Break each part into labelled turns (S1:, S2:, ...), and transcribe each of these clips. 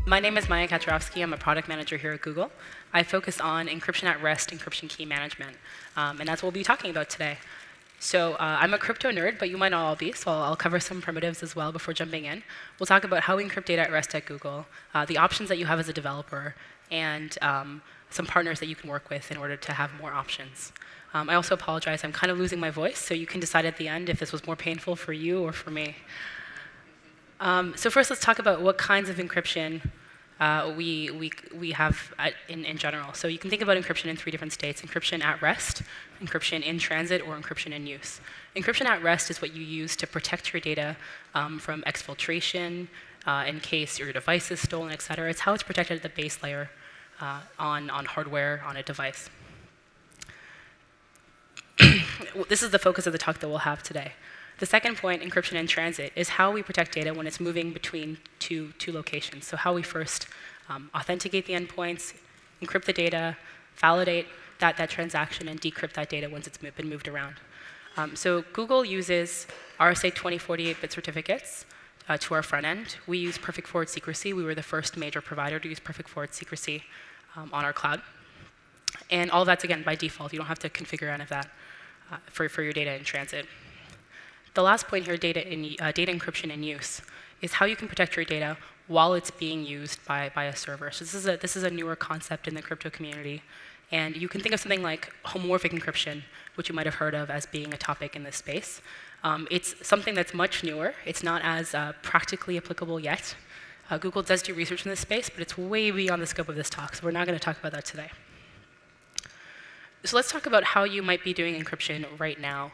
S1: My name is Maya Kaczorowski. I'm a product manager here at Google. I focus on encryption at rest, encryption key management, and that's what we'll be talking about today. So I'm a crypto nerd, but you might not all be, so I'll cover some primitives as well before jumping in. We'll talk about how we encrypt data at rest at Google, the options that you have as a developer, and some partners that you can work with in order to have more options. I also apologize, I'm kind of losing my voice, so you can decide at the end if this was more painful for you or for me. So first, let's talk about what kinds of encryption we have in general. So you can think about encryption in three different states: encryption at rest, encryption in transit, or encryption in use. Encryption at rest is what you use to protect your data from exfiltration, in case your device is stolen, et cetera. It's how it's protected at the base layer on hardware on a device. This is the focus of the talk that we'll have today. The second point, encryption in transit, is how we protect data when it's moving between two locations. So how we first authenticate the endpoints, encrypt the data, validate that transaction, and decrypt that data once it's been moved around. So Google uses RSA 2048-bit certificates to our front end. We use perfect forward secrecy. We were the first major provider to use perfect forward secrecy on our cloud. And all of that's, again, by default. You don't have to configure any of that for your data in transit. The last point here, data encryption in use, is how you can protect your data while it's being used by a server. So this is a newer concept in the crypto community. And you can think of something like homomorphic encryption, which you might have heard of as being a topic in this space. It's something that's much newer. It's not as practically applicable yet. Google does do research in this space, but it's way beyond the scope of this talk, so we're not going to talk about that today. So let's talk about how you might be doing encryption right now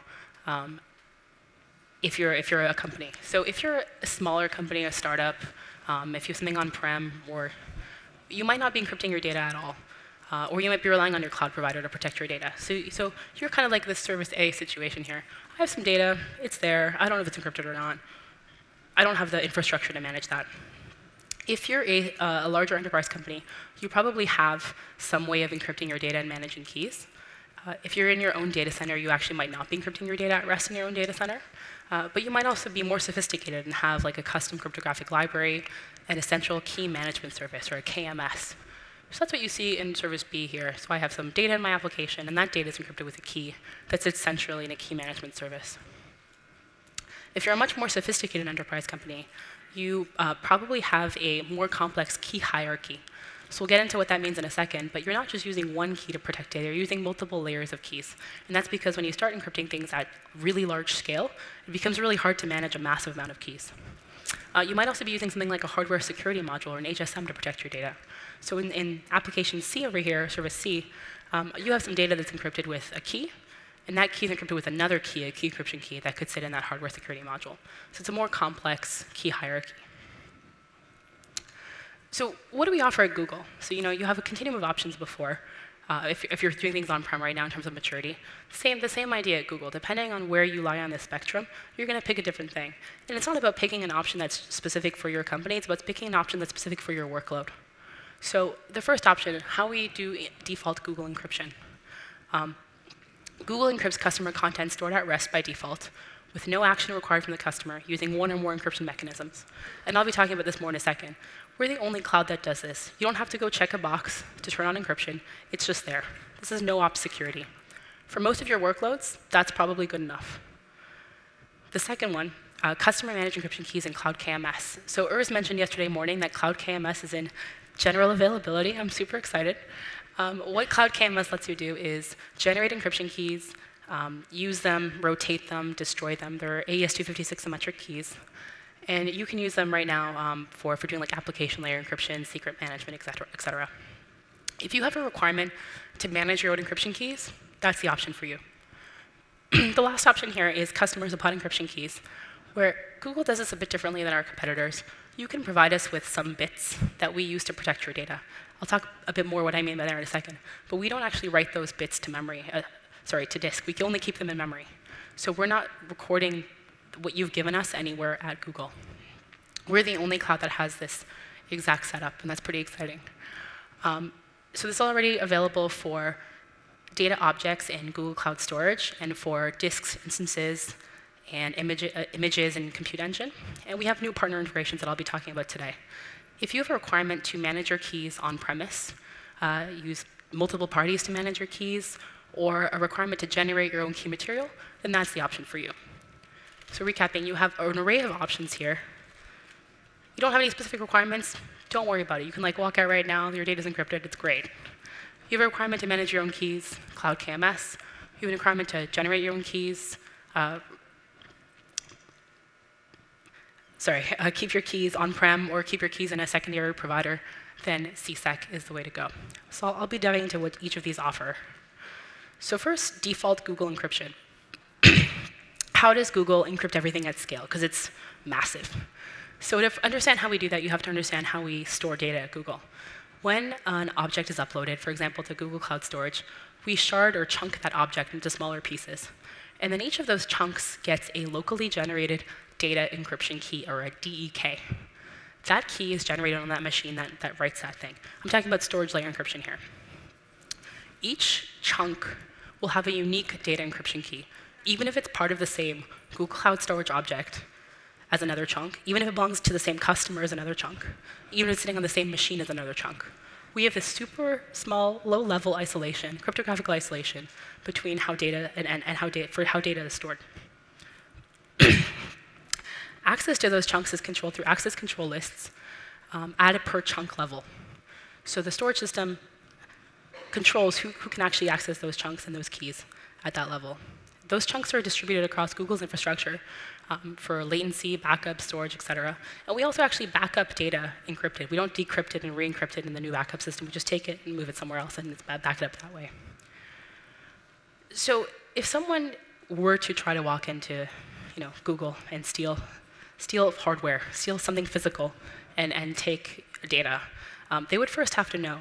S1: if you're a company. So if you're a smaller company, a startup, if you have something on-prem, or you might not be encrypting your data at all, or you might be relying on your cloud provider to protect your data. So you're kind of like this service A situation here. I have some data, it's there, I don't know if it's encrypted or not. I don't have the infrastructure to manage that. If you're a larger enterprise company, you probably have some way of encrypting your data and managing keys. If you're in your own data center, you actually might not be encrypting your data at rest in your own data center. But you might also be more sophisticated and have like a custom cryptographic library, an essential key management service, or a KMS. So that's what you see in service B here. So I have some data in my application, and that data is encrypted with a key that sits centrally in a key management service. If you're a much more sophisticated enterprise company, you probably have a more complex key hierarchy. So we'll get into what that means in a second, but you're not just using one key to protect data, you're using multiple layers of keys. And that's because when you start encrypting things at really large scale, it becomes really hard to manage a massive amount of keys. You might also be using something like a hardware security module or an HSM to protect your data. So in application C over here, service C, you have some data that's encrypted with a key, and that key is encrypted with another key, a key encryption key, that could sit in that hardware security module. So it's a more complex key hierarchy. So what do we offer at Google? So you have a continuum of options before. If you're doing things on-prem right now in terms of maturity, the same idea at Google. Depending on where you lie on the spectrum, you're going to pick a different thing. And it's not about picking an option that's specific for your company. It's about picking an option that's specific for your workload. So the first option, how we do default Google encryption. Google encrypts customer content stored at rest by default, with no action required from the customer, using one or more encryption mechanisms. And I'll be talking about this more in a second. We're the only cloud that does this. You don't have to go check a box to turn on encryption. It's just there. This is no-ops security. For most of your workloads, that's probably good enough. The second one, customer managed encryption keys in Cloud KMS. So Urs mentioned yesterday morning that Cloud KMS is in general availability. I'm super excited. What Cloud KMS lets you do is generate encryption keys, use them, rotate them, destroy them. They're AES-256 symmetric keys. And you can use them right now for doing like application layer encryption, secret management, et cetera. If you have a requirement to manage your own encryption keys, that's the option for you. The last option here is customer supplied encryption keys, where Google does this a bit differently than our competitors. You can provide us with some bits that we use to protect your data. I'll talk a bit more what I mean by that in a second. But we don't actually write those bits to memory, to disk. We can only keep them in memory. So we're not recording what you've given us anywhere at Google. We're the only cloud that has this exact setup, and that's pretty exciting. So this is already available for data objects in Google Cloud Storage and for disks, instances, and images in Compute Engine. And we have new partner integrations that I'll be talking about today. If you have a requirement to manage your keys on-premise, use multiple parties to manage your keys, or a requirement to generate your own key material, then that's the option for you. So recapping, you have an array of options here. You don't have any specific requirements, don't worry about it. You can walk out right now, your data is encrypted, it's great. You have a requirement to manage your own keys, Cloud KMS. You have a requirement to generate your own keys, keep your keys on-prem or keep your keys in a secondary provider, then CSEC is the way to go. So I'll be diving into what each of these offer. So first, default Google encryption. How does Google encrypt everything at scale? Because it's massive. So to understand how we do that, you have to understand how we store data at Google. When an object is uploaded, for example, to Google Cloud Storage, we shard or chunk that object into smaller pieces. And then each of those chunks gets a locally generated data encryption key, or a DEK. That key is generated on that machine that writes that thing. I'm talking about storage layer encryption here. Each chunk will have a unique data encryption key, even if it's part of the same Google Cloud Storage object as another chunk, even if it belongs to the same customer as another chunk, even if it's sitting on the same machine as another chunk. We have this super small, low-level isolation, cryptographic isolation, between how data how data is stored. Access to those chunks is controlled through access control lists at a per chunk level. So the storage system controls who can actually access those chunks and those keys at that level. Those chunks are distributed across Google's infrastructure for latency, backup, storage, et cetera. And we also actually back up data encrypted. We don't decrypt it and re-encrypt it in the new backup system. We just take it and move it somewhere else and back it up that way. So if someone were to try to walk into Google and steal hardware, steal something physical, and take data, they would first have to know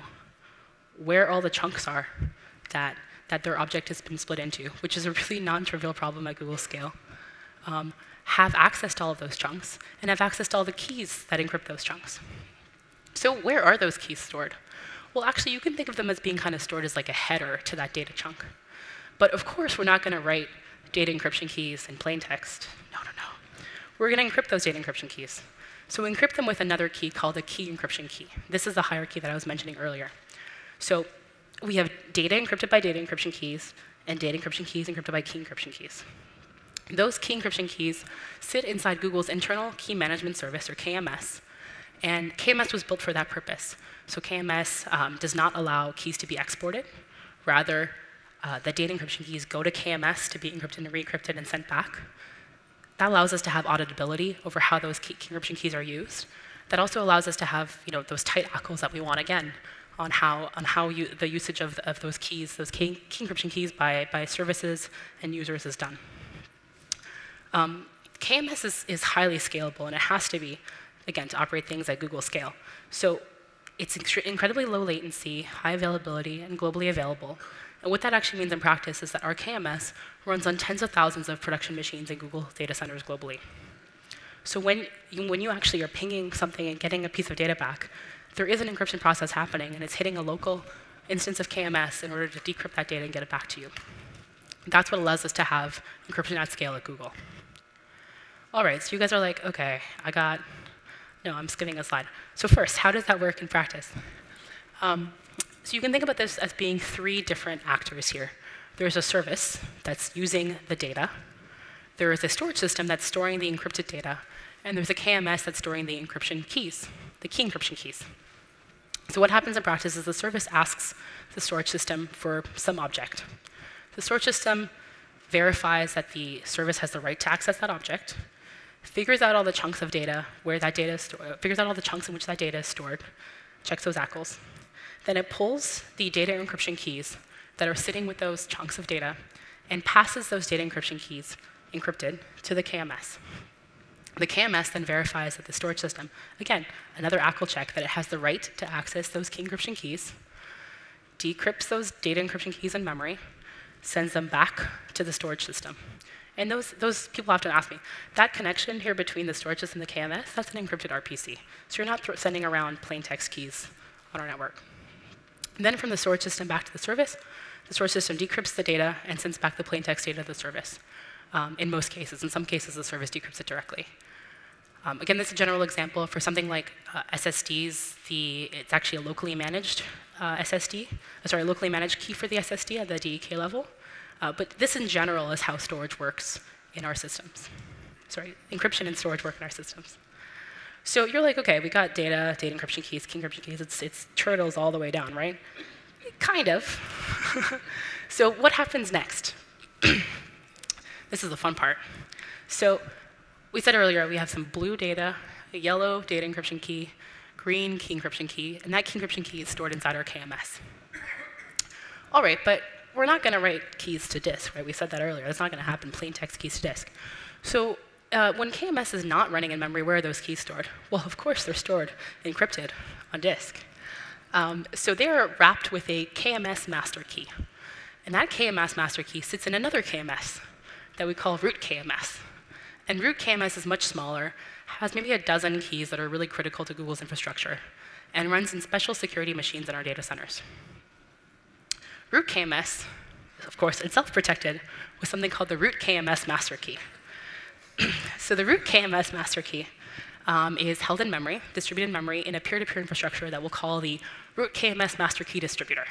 S1: where all the chunks are that their object has been split into, which is a really non-trivial problem at Google scale. Have access to all of those chunks, and have access to all the keys that encrypt those chunks. So where are those keys stored? Well, actually, you can think of them as being kind of stored as like a header to that data chunk. But of course, we're not going to write data encryption keys in plain text. No. We're going to encrypt those data encryption keys. So we encrypt them with another key called a key encryption key. This is the hierarchy that I was mentioning earlier. So we have data encrypted by data encryption keys, and data encryption keys encrypted by key encryption keys. Those key encryption keys sit inside Google's internal key management service, or KMS. And KMS was built for that purpose. So KMS does not allow keys to be exported. Rather, the data encryption keys go to KMS to be encrypted and re-encrypted and sent back. That allows us to have auditability over how those key encryption keys are used. That also allows us to have those tight ACLs that we want, again, on how the usage of those keys, those key encryption keys by services and users is done. KMS is highly scalable, and it has to be, again, to operate things at Google scale. So it's incredibly low latency, high availability, and globally available. And what that actually means in practice is that our KMS runs on tens of thousands of production machines in Google data centers globally. So when you actually are pinging something and getting a piece of data back, there is an encryption process happening, and it's hitting a local instance of KMS in order to decrypt that data and get it back to you. That's what allows us to have encryption at scale at Google. All right, so you guys are like, OK, no, I'm skipping a slide. So first, how does that work in practice? So you can think about this as being three different actors here. There's a service that's using the data. There is a storage system that's storing the encrypted data. And there's a KMS that's storing the encryption keys, the key encryption keys. So what happens in practice is the service asks the storage system for some object. The storage system verifies that the service has the right to access that object, figures out all the chunks of data where that data is figures out all the chunks in which that data is stored, checks those ACLs. Then it pulls the data encryption keys that are sitting with those chunks of data and passes those data encryption keys, encrypted, to the KMS. The KMS then verifies that the storage system, again, another ACL check, that it has the right to access those key encryption keys, decrypts those data encryption keys in memory, sends them back to the storage system. And those people often ask me, that connection here between the storage system and the KMS, that's an encrypted RPC. So you're not sending around plain text keys on our network. And then from the storage system back to the storage system decrypts the data and sends back the plain text data to the service. In most cases. In some cases, the service decrypts it directly. Again, this is a general example for something like SSDs. It's actually a locally managed locally managed key for the SSD at the DEK level. But this in general is how storage works in our systems. Encryption and storage work in our systems. So you're like, OK, we got data encryption keys, key encryption keys. It's turtles all the way down, right? Kind of. So what happens next? This is the fun part. So we said earlier we have some blue data, a yellow data encryption key, green key encryption key, and that key encryption key is stored inside our KMS. All right, but we're not going to write keys to disk, right? We said that earlier. That's not going to happen, plain text keys to disk. So when KMS is not running in memory, where are those keys stored? Well, of course, they're stored encrypted on disk. So they're wrapped with a KMS master key. And that KMS master key sits in another KMS that we call root KMS. And root KMS is much smaller, has maybe a dozen keys that are really critical to Google's infrastructure, and runs in special security machines in our data centers. Root KMS, of course, itself protected with something called the root KMS master key. So the root KMS master key is held in memory, distributed memory, in a peer-to-peer infrastructure that we'll call the root KMS master key distributor.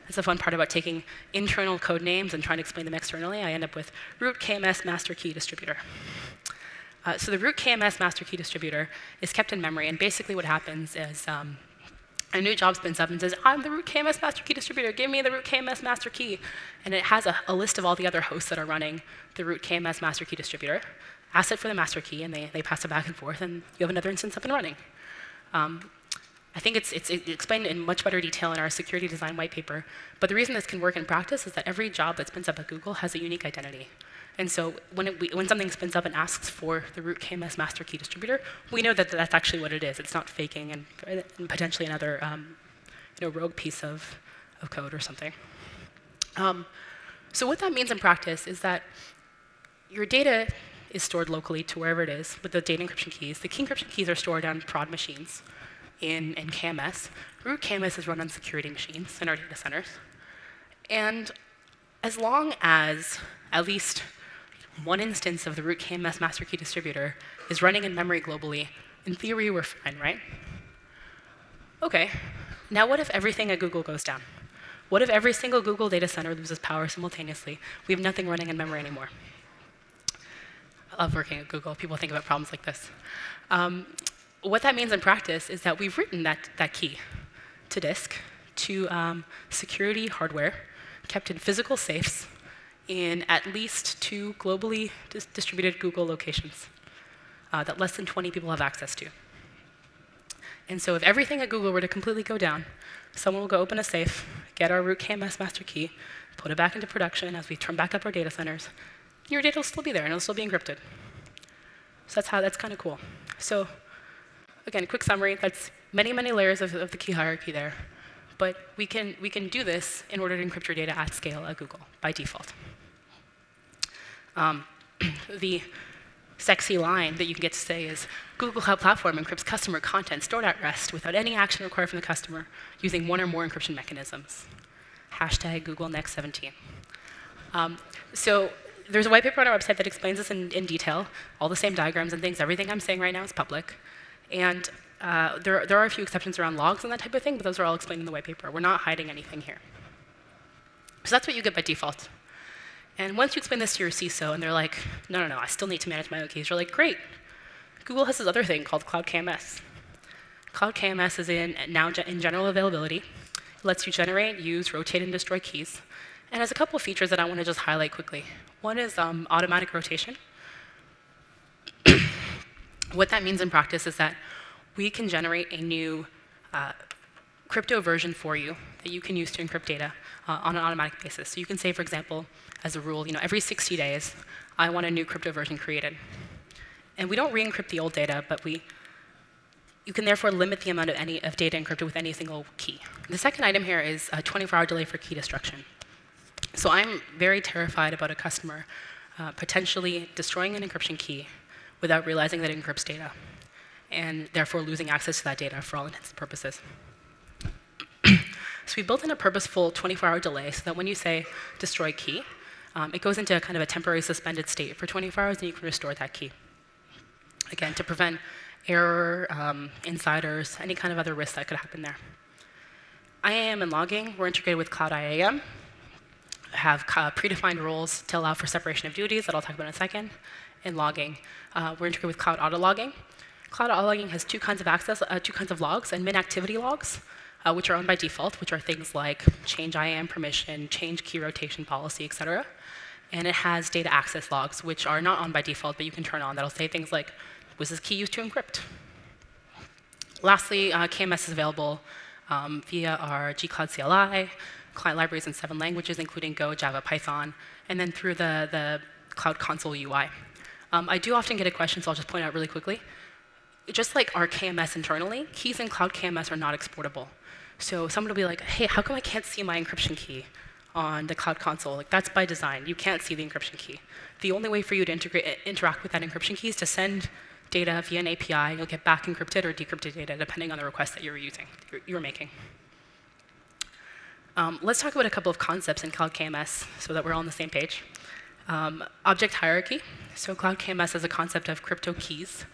S1: That's the fun part about taking internal code names and trying to explain them externally. I end up with root KMS master key distributor. So the root KMS master key distributor is kept in memory, and basically what happens is a new job spins up and says, I'm the root KMS master key distributor, give me the root KMS master key. And it has a list of all the other hosts that are running the root KMS master key distributor, ask it for the master key, and they pass it back and forth, and you have another instance up and running. I think it's explained in much better detail in our security design white paper. But the reason this can work in practice is that every job that spins up at Google has a unique identity. And so when something spins up and asks for the root KMS master key distributor, we know that that's actually what it is. It's not faking and potentially another rogue piece of code or something. So what that means in practice is that your data is stored locally to wherever it is with the data encryption keys. The key encryption keys are stored on prod machines in KMS. Root KMS is run on security machines in our data centers. And as long as at least one instance of the root KMS master key distributor is running in memory globally, in theory, we're fine, right? OK, now what if everything at Google goes down? What if every single Google data center loses power simultaneously? We have nothing running in memory anymore. I love working at Google. People think about problems like this. What that means in practice is that we've written that key to disk to security hardware kept in physical safes in at least 2 globally distributed Google locations that less than 20 people have access to. And so if everything at Google were to completely go down, someone will go open a safe, get our root KMS master key, put it back into production as we turn back up our data centers. Your data will still be there, and it'll still be encrypted. So that's kind of cool. So again, quick summary. That's many, many layers of the key hierarchy there. But we can do this in order to encrypt your data at scale at Google by default. The sexy line that you can get to say is, Google Cloud Platform encrypts customer content stored at rest without any action required from the customer using one or more encryption mechanisms. Hashtag Google Next 17. So there's a white paper on our website that explains this in detail, all the same diagrams and things. Everything I'm saying right now is public. And there are a few exceptions around logs and that type of thing, but those are all explained in the white paper. We're not hiding anything here. So that's what you get by default. And once you explain this to your CISO, and they're like, no, I still need to manage my own keys, you're like, great. Google has this other thing called Cloud KMS. Cloud KMS is now in general availability. It lets you generate, use, rotate, and destroy keys. And has a couple of features that I want to just highlight quickly. One is automatic rotation. What that means in practice is that we can generate a new crypto version for you that you can use to encrypt data on an automatic basis. So you can say, for example, as a rule, every 60 days, I want a new crypto version created. And we don't re-encrypt the old data, but you can therefore limit the amount of data encrypted with any single key. The second item here is a 24-hour delay for key destruction. So I'm very terrified about a customer potentially destroying an encryption key without realizing that it encrypts data, and therefore losing access to that data for all intents and purposes. So we built in a purposeful 24-hour delay so that when you say destroy key, it goes into kind of a temporary suspended state for 24 hours, and you can restore that key. again, to prevent error, insiders, any kind of other risk that could happen there. IAM and logging, we're integrated with Cloud IAM. Have predefined roles to allow for separation of duties that I'll talk about in a second. And logging, we're integrated with Cloud Auto Logging. Cloud Auto Logging has two kinds of access, two kinds of logs, admin activity logs, which are on by default, which are things like change IAM permission, change key rotation policy, et cetera. And it has data access logs, which are not on by default, but you can turn on. That'll say things like, was this key used to encrypt? Lastly, KMS is available via our G-Cloud CLI, client libraries in 7 languages, including Go, Java, Python, and then through the Cloud Console UI. I do often get a question, so I'll just point out really quickly. Just like our KMS internally, keys in Cloud KMS are not exportable. So someone will be like, hey, how come I can't see my encryption key on the Cloud Console? Like, that's by design. You can't see the encryption key. The only way for you to interact with that encryption key is to send data via an API. You'll get back encrypted or decrypted data, depending on the request that you're making. Let's talk about a couple of concepts in Cloud KMS so that we're all on the same page. Object hierarchy. So Cloud KMS has a concept of crypto keys.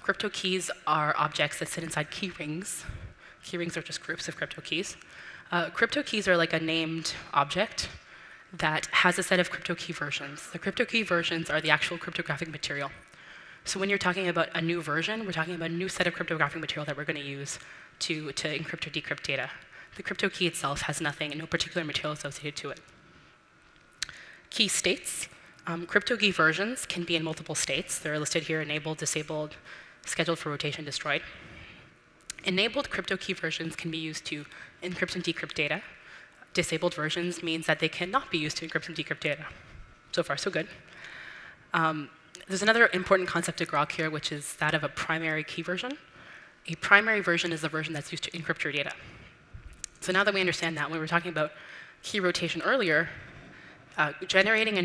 S1: Crypto keys are objects that sit inside key rings. Key rings are just groups of crypto keys. Crypto keys are like a named object that has a set of crypto key versions. The crypto key versions are the actual cryptographic material. So when you're talking about a new version, we're talking about a new set of cryptographic material that we're going to use to encrypt or decrypt data. The crypto key itself has nothing and no particular material associated to it. Key states. Crypto key versions can be in multiple states. They're listed here: enabled, disabled, scheduled for rotation, destroyed. Enabled crypto key versions can be used to encrypt and decrypt data. Disabled versions means that they cannot be used to encrypt and decrypt data. So far, so good. There's another important concept to grok here, which is that of a primary key version. A primary version is the version that's used to encrypt your data. So now that we understand that, when we were talking about key rotation earlier, rotating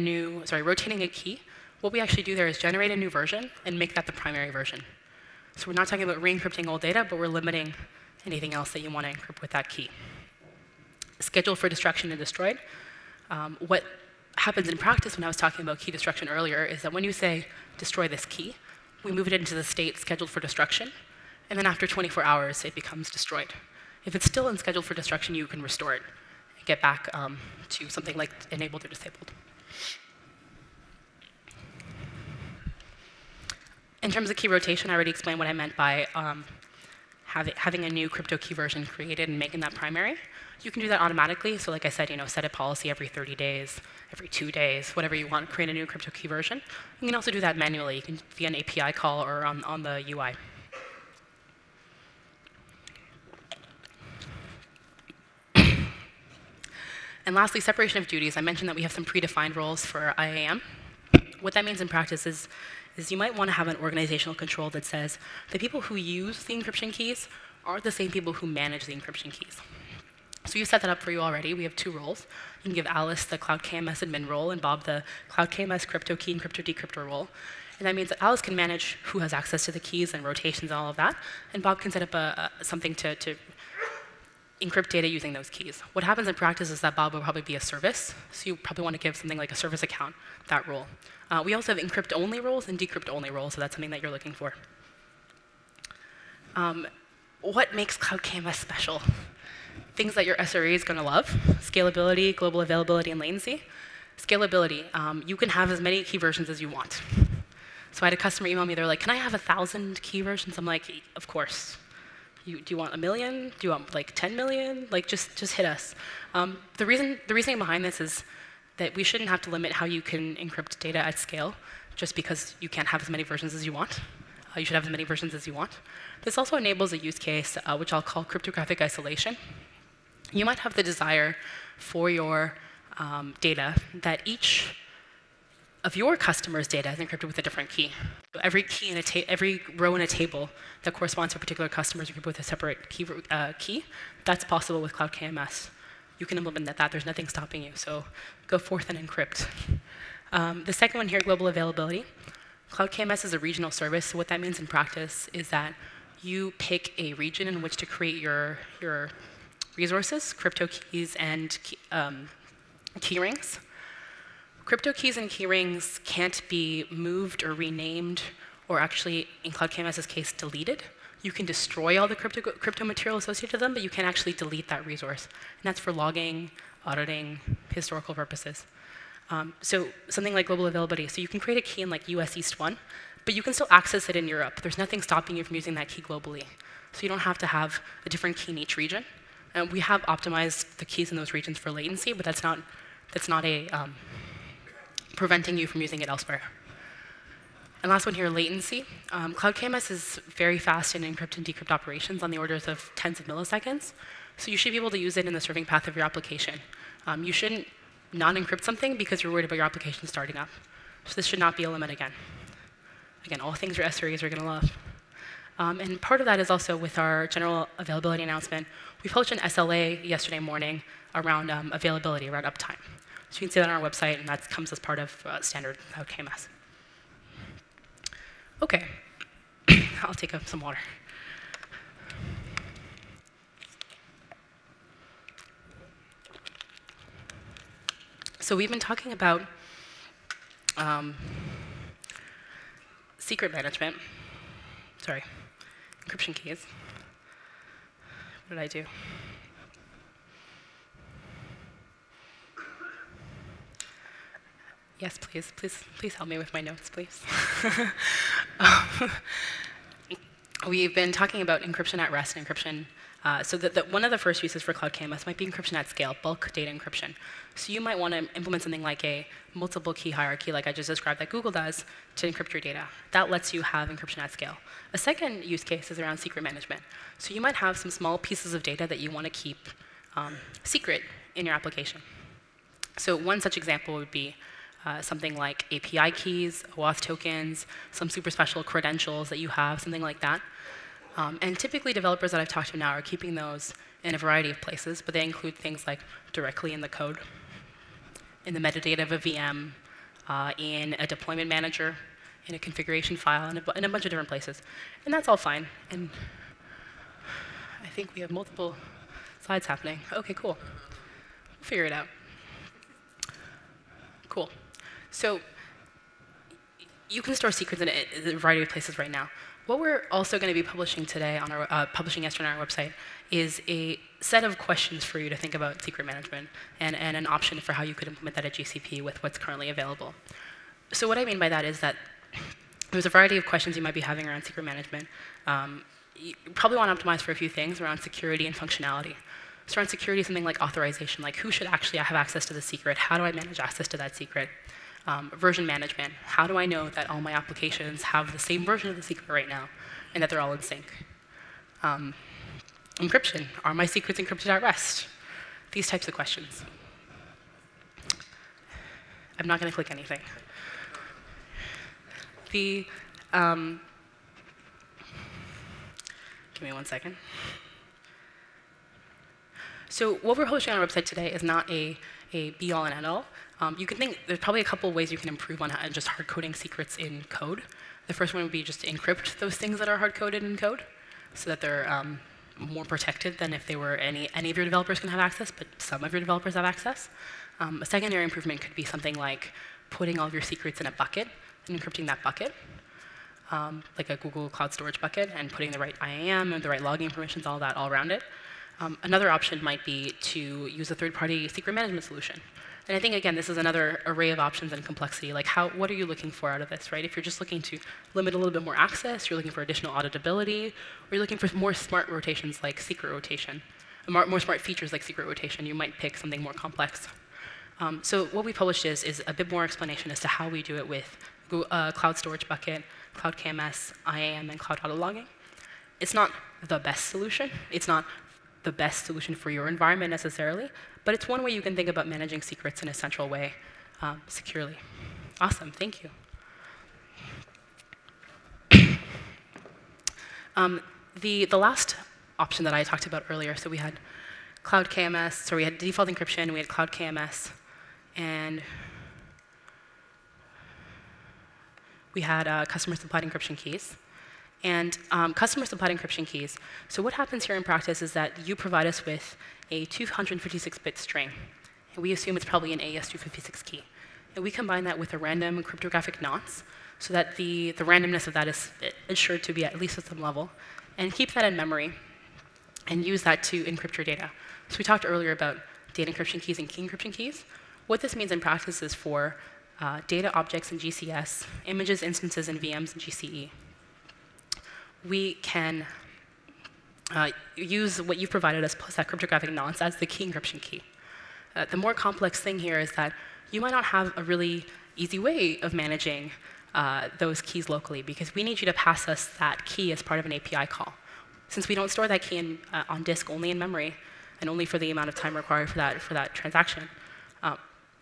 S1: a key, what we actually do there is generate a new version and make that the primary version. So we're not talking about re-encrypting old data, but we're limiting anything else that you want to encrypt with that key. Scheduled for destruction and destroyed. What happens in practice when I was talking about key destruction earlier is that when you say destroy this key, we move it into the state scheduled for destruction, and then after 24 hours, it becomes destroyed. If it's still in scheduled for destruction, you can restore it and get back to something like enabled or disabled. In terms of key rotation, I already explained what I meant by having a new crypto key version created and making that primary. You can do that automatically. So like I said, set a policy every 30 days, every 2 days, whatever you want, create a new crypto key version. You can also do that manually. You can via an API call or on the UI. And lastly, separation of duties. I mentioned that we have some predefined roles for IAM. What that means in practice is you might want to have an organizational control that says the people who use the encryption keys are the same people who manage the encryption keys. So you set that up for you already. We have 2 roles. You can give Alice the Cloud KMS admin role and Bob the Cloud KMS crypto key and crypto decryptor role. And that means that Alice can manage who has access to the keys and rotations and all of that. And Bob can set up something to encrypt data using those keys. What happens in practice is that Bob will probably be a service. So you probably want to give something like a service account that role. We also have encrypt-only roles and decrypt-only roles, so that's something that you're looking for. What makes Cloud KMS special? Things that your SRE is going to love: scalability, global availability, and latency. Scalability, you can have as many key versions as you want. So I had a customer email me, they're like, can I have 1,000 key versions? I'm like, of course. Do you want 1 million? Do you want like 10 million? Like just hit us. The reasoning behind this is that we shouldn't have to limit how you can encrypt data at scale just because you can't have as many versions as you want. You should have as many versions as you want. This also enables a use case, which I'll call cryptographic isolation. You might have the desire for your data that each of your customers' data is encrypted with a different key. So every row in a table that corresponds to a particular customer is encrypted with a separate key. That's possible with Cloud KMS. You can implement that. There's nothing stopping you. So go forth and encrypt. The second one here, global availability. Cloud KMS is a regional service. So what that means in practice is that you pick a region in which to create your resources, crypto keys and key rings. Crypto keys and key rings can't be moved or renamed or actually, in CloudKMS's case, deleted. You can destroy all the crypto material associated with them, but you can actually delete that resource. And that's for logging, auditing, historical purposes. So something like global availability. So you can create a key in like US East 1, but you can still access it in Europe. There's nothing stopping you from using that key globally. So you don't have to have a different key in each region. And we have optimized the keys in those regions for latency, but that's not preventing you from using it elsewhere. And last one here, latency. CloudKMS is very fast in encrypt and decrypt operations on the orders of tens of milliseconds. So you should be able to use it in the serving path of your application. You shouldn't non-encrypt something because you're worried about your application starting up. So this should not be a limit again. Again, all things your SREs are going to love. And part of that is also with our general availability announcement. We published an SLA yesterday morning around availability, around uptime. So you can see that on our website, and that comes as part of standard CloudKMS. OK, I'll take up some water. So we've been talking about secret management. Sorry, encryption keys. What did I do? Yes, please. Please help me with my notes, please. We've been talking about encryption at rest and encryption. So one of the first uses for CloudKMS might be encryption at scale, bulk data encryption. So you might want to implement something like a multiple key hierarchy, like I just described that Google does, to encrypt your data. That lets you have encryption at scale. A second use case is around secret management. So you might have some small pieces of data that you want to keep secret in your application. So one such example would be something like API keys, OAuth tokens, some super special credentials that you have, something like that. And typically, developers that I've talked to now are keeping those in a variety of places, but they include things like directly in the code, in the metadata of a VM, in a deployment manager, in a configuration file, in a bunch of different places. And that's all fine. And I think we have multiple slides happening. OK, cool. We'll figure it out. Cool. So you can store secrets in a variety of places right now. What we're also going to be publishing today on our publishing yesterday on our website is a set of questions for you to think about secret management and an option for how you could implement that at GCP with what's currently available. So what I mean by that is that there's a variety of questions you might be having around secret management. You probably want to optimize for a few things around security and functionality. So around security, something like authorization, like who should actually have access to the secret? How do I manage access to that secret? Version management. How do I know that all my applications have the same version of the secret right now and that they're all in sync? Encryption. Are my secrets encrypted at rest? These types of questions. I'm not going to click anything. Give me 1 second. So what we're publishing on our website today is not a be-all and end-all. You can think there's probably a couple ways you can improve on just hard-coding secrets in code. The first one would be just to encrypt those things that are hard-coded in code so that they're more protected than if they were any of your developers can have access, but some of your developers have access. A secondary improvement could be something like putting all of your secrets in a bucket and encrypting that bucket, like a Google Cloud Storage bucket, and putting the right IAM and the right logging permissions, all that, all around it. Another option might be to use a third-party secret management solution. And I think, again, this is another array of options and complexity. Like, what are you looking for out of this, right? If you're just looking to limit a little bit more access, you're looking for additional auditability, or you're looking for more smart rotations like secret rotation, more smart features like secret rotation, you might pick something more complex. So what we published is a bit more explanation as to how we do it with Cloud Storage Bucket, CloudKMS, IAM, and Cloud Auto Logging. It's not the best solution. It's not the best solution for your environment necessarily, but it's one way you can think about managing secrets in a central way securely. Awesome, thank you. The last option that I talked about earlier, so we had CloudKMS, so we had default encryption, we had CloudKMS, and we had Customer Supplied Encryption Keys. And Customer Supplied Encryption Keys. So what happens here in practice is that you provide us with a 256-bit string. And we assume it's probably an AES-256 key. And we combine that with a random cryptographic nonce. so that the randomness of that is ensured to be at least at some level. And keep that in memory and use that to encrypt your data. So we talked earlier about data encryption keys and key encryption keys. What this means in practice is for data objects in GCS, images, instances, and VMs in GCE. We can use what you've provided us plus that cryptographic nonce as the key encryption key. The more complex thing here is that you might not have a really easy way of managing those keys locally, because we need you to pass us that key as part of an API call. Since we don't store that key on disk, only in memory, and only for the amount of time required for that transaction,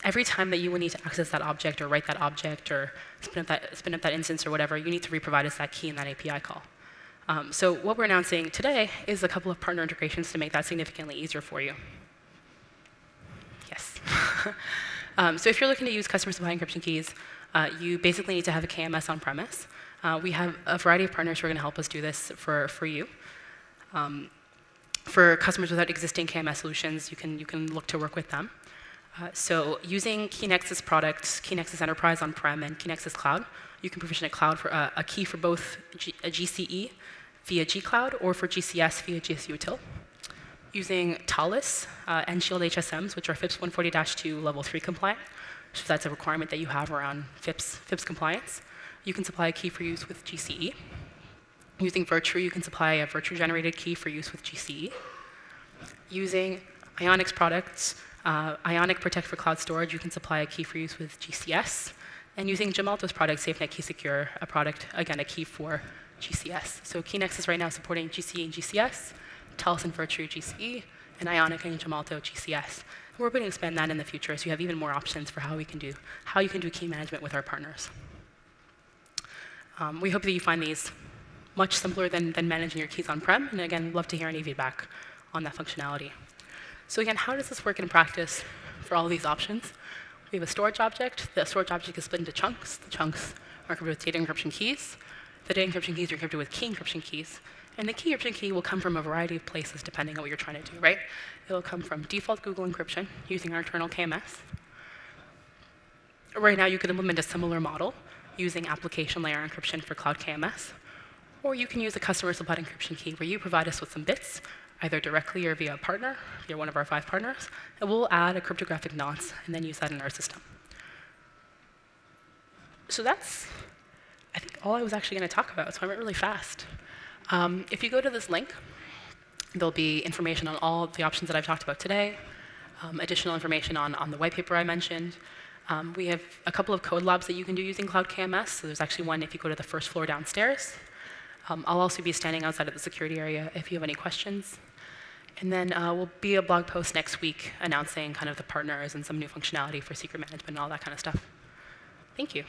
S1: every time that you will need to access that object or write that object or spin up that instance or whatever, you need to reprovide us that key in that API call. So what we're announcing today is a couple of partner integrations to make that significantly easier for you. Yes. So if you're looking to use customer supplied encryption keys, you basically need to have a KMS on-premise. We have a variety of partners who are going to help us do this for you. For customers without existing KMS solutions, you can look to work with them. So using KeyNexus products, KeyNexus Enterprise on-prem and KeyNexus Cloud, you can provision a key for both a GCE via G-Cloud or for GCS via GSUtil. Using Talus and Shield HSMs, which are FIPS 140-2 level 3 compliant, so that's a requirement that you have around FIPS compliance. You can supply a key for use with GCE. Using Virtue, you can supply a Virtue-generated key for use with GCE. Using Ionix products, Ionic Protect for Cloud Storage, you can supply a key for use with GCS. And using Gemalto's product, SafeNet Key Secure, a product, again, a key for GCS. So KeyNexus is right now supporting GCE and GCS, Talus and Virtue GCE, and Ionic and Gemalto GCS. And we're going to expand that in the future, so you have even more options for how you can do key management with our partners. We hope that you find these much simpler than managing your keys on-prem, and again, love to hear any feedback on that functionality. So again, how does this work in practice for all of these options? We have a storage object. The storage object is split into chunks. The chunks are encrypted with data encryption keys. The data encryption keys are encrypted with key encryption keys. And the key encryption key will come from a variety of places depending on what you're trying to do, right? It'll come from default Google encryption using our internal KMS. Right now, you could implement a similar model using application layer encryption for cloud KMS. Or you can use a customer supplied encryption key where you provide us with some bits, either directly or via a partner, via one of our 5 partners, and we'll add a cryptographic nonce and then use that in our system. So that's, I think, all I was actually going to talk about, so I went really fast. If you go to this link, there'll be information on all the options that I've talked about today, additional information on the white paper I mentioned. We have a couple of code labs that you can do using Cloud KMS. So there's actually one if you go to the first floor downstairs. I'll also be standing outside of the security area if you have any questions. And then will be a blog post next week announcing kind of the partners and some new functionality for secret management and all that kind of stuff. Thank you.